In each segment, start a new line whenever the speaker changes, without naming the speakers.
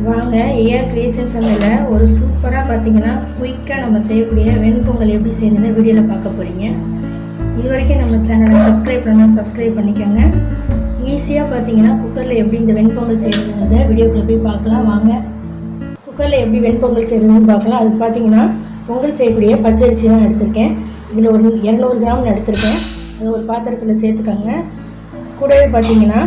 வாங்க AR creation சமையலில் ஒரு சூப்பராக பார்த்தீங்கன்னா குயிக்காக நம்ம செய்யக்கூடிய வெண்பொங்கல் எப்படி செய்யணுன்னு வீடியோவில் பார்க்க போகிறீங்க. இது வரைக்கும் நம்ம சேனலை சப்ஸ்கிரைப் பண்ணால் சப்ஸ்கிரைப் பண்ணிக்கோங்க. ஈஸியாக பார்த்தீங்கன்னா குக்கரில் எப்படி இந்த வெண்பொங்கல் செய்யணுங்கிறத வீடியோக்குள்ளே போய் பார்க்கலாம். வாங்க குக்கரில் எப்படி வெண்பொங்கல் செய்யணுன்னு பார்க்கலாம். அதுக்கு பார்த்தீங்கன்னா பொங்கல் செய்யக்கூடிய பச்சரிசி தான் எடுத்திருக்கேன். இதில் ஒரு 200 கிராம் எடுத்திருக்கேன். அதை ஒரு பாத்திரத்தில் சேர்த்துக்கோங்க. கூடவே பார்த்தீங்கன்னா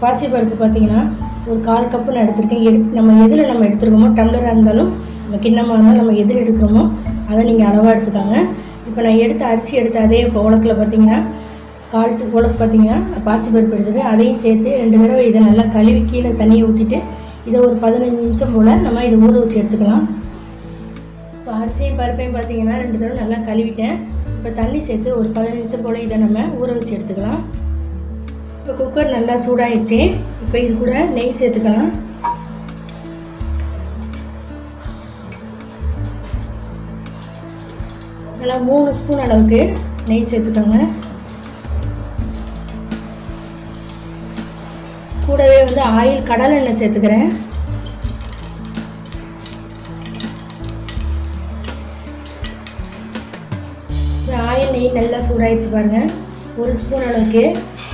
பாசிப்பருப்பு பார்த்தீங்கன்னா ஒரு 1/4 கப்பு நான் எடுத்திருக்கேன். நம்ம எதில் நம்ம எடுத்துருக்கோமோ, டம்ளராக இருந்தாலும் நம்ம கிண்ணமாக இருந்தாலும் நம்ம எதில் எடுக்கிறோமோ அதை நீங்கள் அளவாக எடுத்துக்கோங்க. இப்போ நான் அரிசி எடுத்த அதே இப்போ உலக்கில் பார்த்தீங்கன்னா 1/4 உலக்கு பார்த்தீங்கன்னா பாசிப்பருப்பு எடுத்துகிட்டு அதையும் சேர்த்து 2 தடவை இதை நல்லா கழுவி கீழே தண்ணியை ஊற்றிட்டு இதை ஒரு 15 நிமிஷம் போல் நம்ம இதை ஊற வச்சு எடுத்துக்கலாம். இப்போ அரிசியும் பருப்பையும் பார்த்தீங்கன்னா 2 தடவை நல்லா கழுவிட்டேன். இப்போ தண்ணி சேர்த்து ஒரு 15 நிமிஷம் போல் இதை நம்ம ஊற வச்சு எடுத்துக்கலாம். இப்போ குக்கர் நல்லா சூடாகிடுச்சு. இப்போ இது கூட நெய் சேர்த்துக்கலாம். நல்லா 3 ஸ்பூன் அளவுக்கு நெய் சேர்த்துக்கோங்க. கூடவே ஆயில் கடலை எண்ணெய் சேர்த்துக்கிறேன். ஆயில் நெய் நல்லா சூடாகிடுச்சு பாருங்கள். 1 ஸ்பூன் அளவுக்கு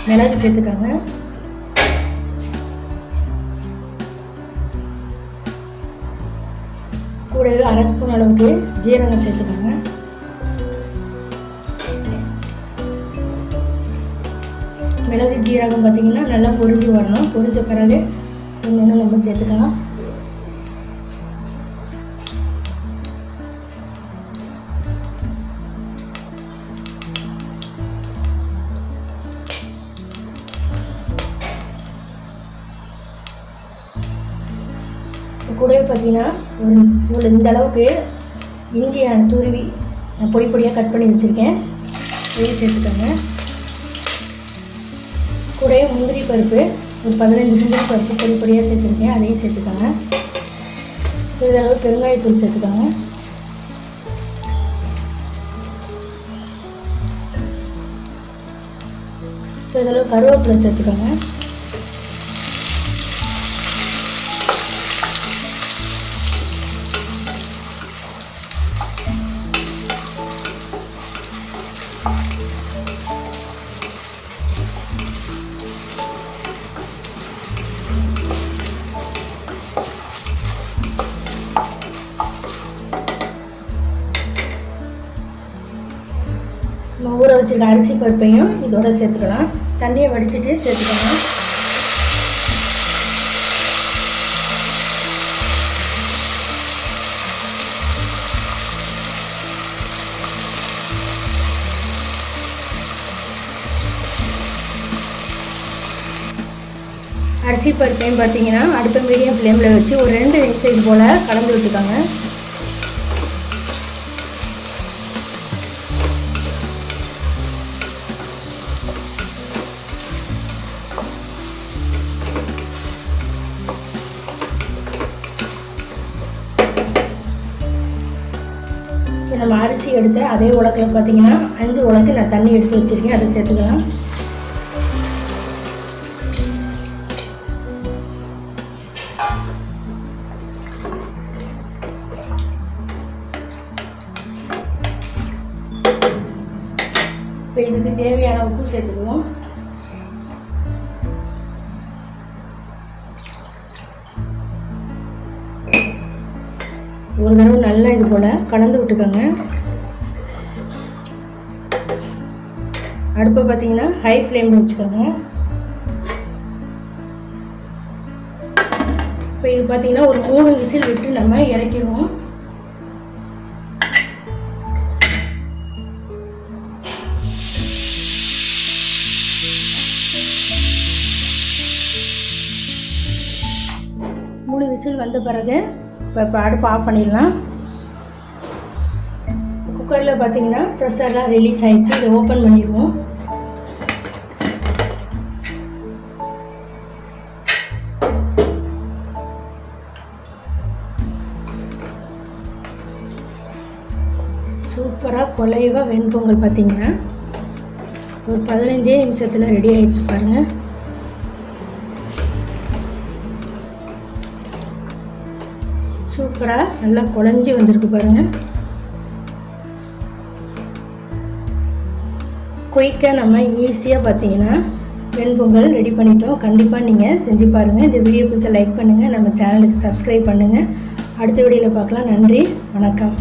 மிளகு சேர்த்துக்கோங்க. கூடவே 1/2 ஸ்பூன் அளவுக்கு ஜீரகம் சேர்த்துக்கோங்க. மிளகு ஜீரகம் பார்த்திங்கன்னா நல்லா பொரிஞ்சு வரணும். பொரிஞ்ச பிறகு இன்னொன்று நம்ம சேர்த்துக்கலாம். கூடவே பார்த்தீங்கன்னா ஒரு இந்த அளவுக்கு இஞ்சி நான் துருவி பொடி பொடியாக கட் பண்ணி வச்சுருக்கேன். இதையும் சேர்த்துக்கோங்க. கூடவே முந்திரி பருப்பு ஒரு 15 முந்திரி பருப்பு பொடி பொடியாக சேர்த்துருக்கேன். அதையும் சேர்த்துக்கோங்க. சிறிதளவு பெருங்காயத்தூள் சேர்த்துக்கோங்க. சிறிதளவு கருவேப்பிலை சேர்த்துக்கோங்க. ஊற வச்சுருக்க அரிசி பருப்பையும் இதோட சேர்த்துக்கலாம். தண்ணியை வடிச்சிட்டு சேர்த்துக்கலாம். அரிசி பருப்பையும் பார்த்தீங்கன்னா அடுத்த மீடியம் ஃப்ளேமில் வச்சு ஒரு 2 நிமிஷம் இது போல் கலந்து விட்டுக்கோங்க. நம்ம அரிசி எடுத்து அதே உலக்கில் பார்த்தீங்கன்னா 5 உலக்கு நான் தண்ணி எடுத்து வச்சுருக்கேன். அதை சேர்த்துக்கலாம். இப்போ இதுக்கு தேவையான உப்பு சேர்த்துக்குவோம். ஒரு தடவை நல்லா இது போல் கலந்து விட்டுக்கோங்க. அடுப்பை பார்த்தீங்கன்னா ஹை ஃப்ளேமில் வச்சுக்கோங்க. இப்போ இது பார்த்தீங்கன்னா ஒரு 3 விசில் விட்டு நம்ம இறக்கிடுவோம். விசில் வந்த பிறகு இப்போ அடுப்பு ஆஃப் பண்ணிடலாம். குக்கரில் பார்த்தீங்கன்னா ப்ரெஷர்லாம் ரிலீஸ் ஆகிடுச்சு. இதை ஓப்பன் பண்ணிடுவோம். சூப்பராக குலைவாக வெண்பொங்கல் பார்த்தீங்கன்னா ஒரு 15 நிமிஷத்தில் ரெடி ஆகிடுச்சு பாருங்கள். சூப்பராக நல்லா குழஞ்சி வந்திருக்கு பாருங்கள். குயிக்காக நம்ம ஈஸியாக பார்த்தீங்கன்னா வெண்பொங்கல் ரெடி பண்ணிட்டோம். கண்டிப்பாக நீங்கள் செஞ்சு பாருங்கள். இந்த வீடியோ பிடிச்சா லைக் பண்ணுங்கள், நம்ம சேனலுக்கு சப்ஸ்கிரைப் பண்ணுங்கள். அடுத்த வீடியோவில் பார்க்கலாம். நன்றி, வணக்கம்.